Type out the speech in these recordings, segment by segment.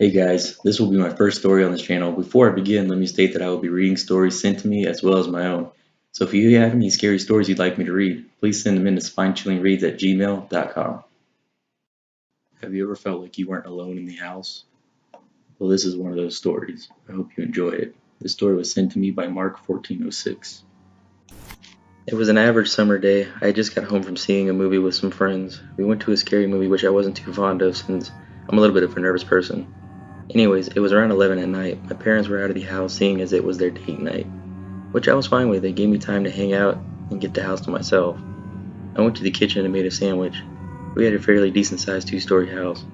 Hey guys, this will be my first story on this channel. Before I begin, let me state that I will be reading stories sent to me as well as my own. So if you have any scary stories you'd like me to read, please send them in to spinechillingreads@gmail.com. Have you ever felt like you weren't alone in the house? Well, this is one of those stories. I hope you enjoy it. This story was sent to me by Mark1406. It was an average summer day. I had just got home from seeing a movie with some friends. We went to a scary movie which I wasn't too fond of since I'm a little bit of a nervous person. Anyways, it was around 11 at night. My parents were out of the house seeing as it was their date night, which I was fine with. They gave me time to hang out and get the house to myself. I went to the kitchen and made a sandwich. We had a fairly decent sized two-story house.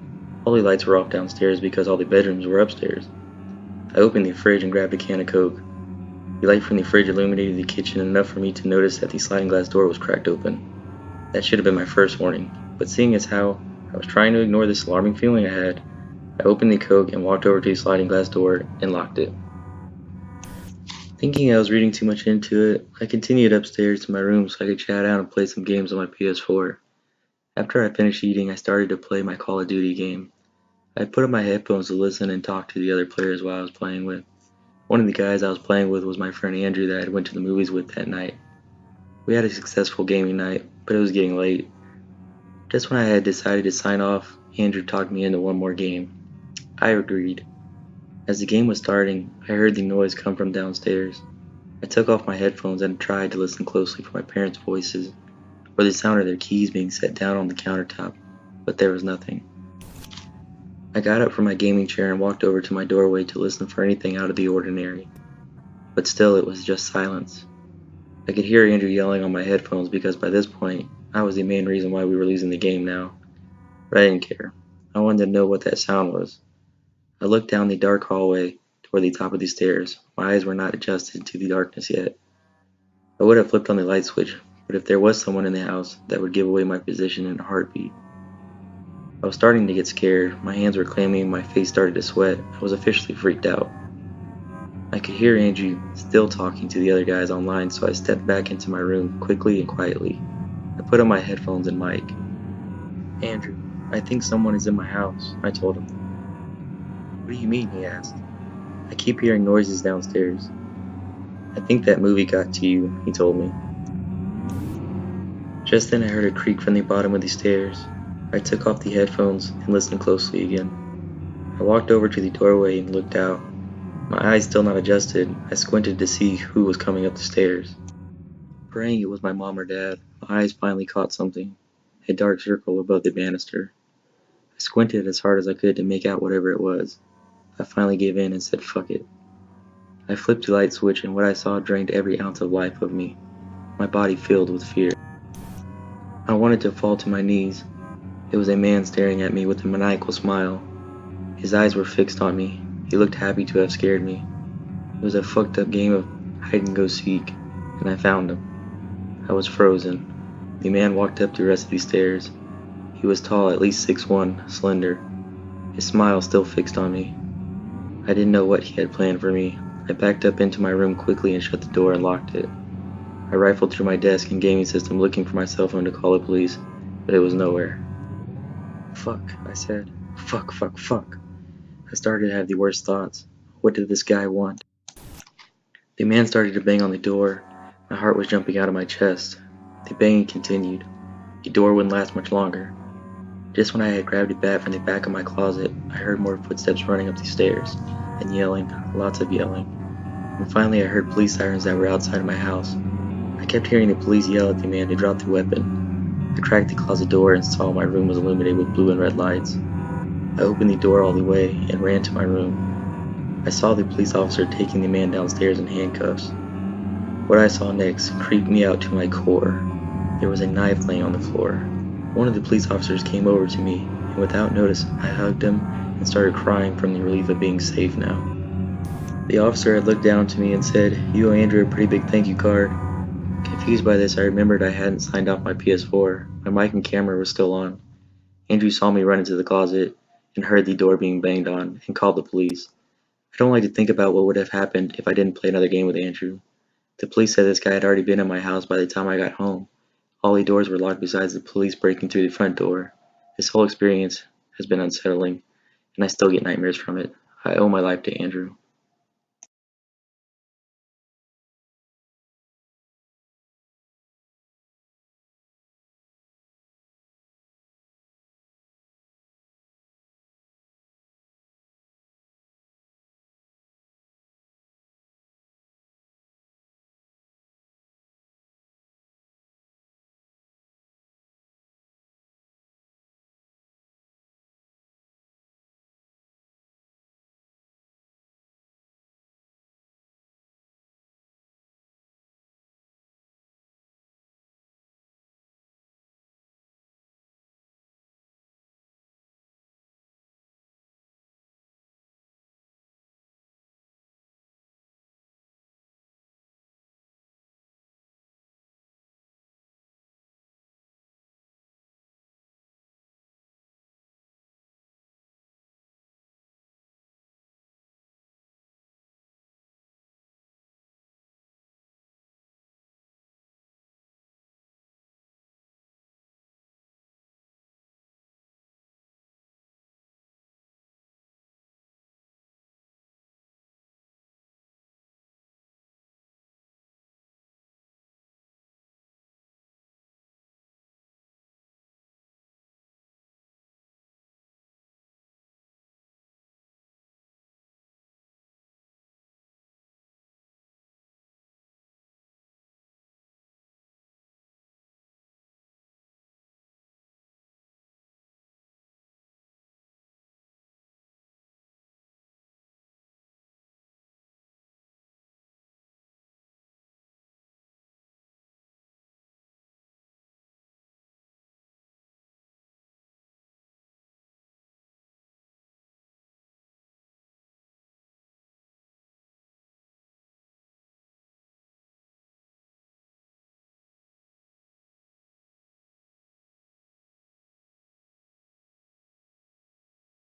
All the lights were off downstairs because all the bedrooms were upstairs. I opened the fridge and grabbed a can of Coke. The light from the fridge illuminated the kitchen enough for me to notice that the sliding glass door was cracked open. That should have been my first warning, but seeing as how I was trying to ignore this alarming feeling I had, I opened the Coke and walked over to the sliding glass door and locked it. Thinking I was reading too much into it, I continued upstairs to my room so I could chat out and play some games on my PS4. After I finished eating, I started to play my Call of Duty game. I put on my headphones to listen and talk to the other players while I was playing with. One of the guys I was playing with was my friend Andrew that I went to the movies with that night. We had a successful gaming night, but it was getting late. Just when I had decided to sign off, Andrew talked me into one more game. I agreed. As the game was starting, I heard the noise come from downstairs. I took off my headphones and tried to listen closely for my parents' voices or the sound of their keys being set down on the countertop, but there was nothing. I got up from my gaming chair and walked over to my doorway to listen for anything out of the ordinary, but still it was just silence. I could hear Andrew yelling on my headphones because by this point, I was the main reason why we were losing the game now, but I didn't care. I wanted to know what that sound was. I looked down the dark hallway toward the top of the stairs. My eyes were not adjusted to the darkness yet. I would have flipped on the light switch, but if there was someone in the house, that would give away my position in a heartbeat. I was starting to get scared. My hands were clammy and my face started to sweat. I was officially freaked out. I could hear Andrew still talking to the other guys online, so I stepped back into my room quickly and quietly. I put on my headphones and mic. "Andrew, I think someone is in my house," I told him. "What do you mean?" he asked. "I keep hearing noises downstairs." "I think that movie got to you," he told me. Just then I heard a creak from the bottom of the stairs. I took off the headphones and listened closely again. I walked over to the doorway and looked out. My eyes still not adjusted, I squinted to see who was coming up the stairs. Praying it was my mom or dad, my eyes finally caught something, a dark circle above the banister. I squinted as hard as I could to make out whatever it was. I finally gave in and said fuck it. I flipped the light switch and what I saw drained every ounce of life of me, my body filled with fear. I wanted to fall to my knees. It was a man staring at me with a maniacal smile. His eyes were fixed on me. He looked happy to have scared me. It was a fucked up game of hide and go seek, and I found him. I was frozen. The man walked up the rest of the stairs. He was tall, at least 6'1", slender. His smile still fixed on me. I didn't know what he had planned for me. I backed up into my room quickly and shut the door and locked it. I rifled through my desk and gaming system looking for my cell phone to call the police, but it was nowhere. "Fuck," I said. "Fuck, fuck, fuck." I started to have the worst thoughts. What did this guy want? The man started to bang on the door. My heart was jumping out of my chest. The banging continued. The door wouldn't last much longer. Just when I had grabbed a bat from the back of my closet, I heard more footsteps running up the stairs, and yelling, lots of yelling. And finally I heard police sirens that were outside of my house. I kept hearing the police yell at the man to drop the weapon. I cracked the closet door and saw my room was illuminated with blue and red lights. I opened the door all the way and ran to my room. I saw the police officer taking the man downstairs in handcuffs. What I saw next creeped me out to my core. There was a knife laying on the floor. One of the police officers came over to me, and without notice, I hugged him and started crying from the relief of being safe now. The officer had looked down to me and said, "You owe Andrew a pretty big thank you card." Confused by this, I remembered I hadn't signed off my PS4. My mic and camera was still on. Andrew saw me run into the closet and heard the door being banged on and called the police. I don't like to think about what would have happened if I didn't play another game with Andrew. The police said this guy had already been in my house by the time I got home. All the doors were locked besides the police breaking through the front door. This whole experience has been unsettling, and I still get nightmares from it. I owe my life to Andrew.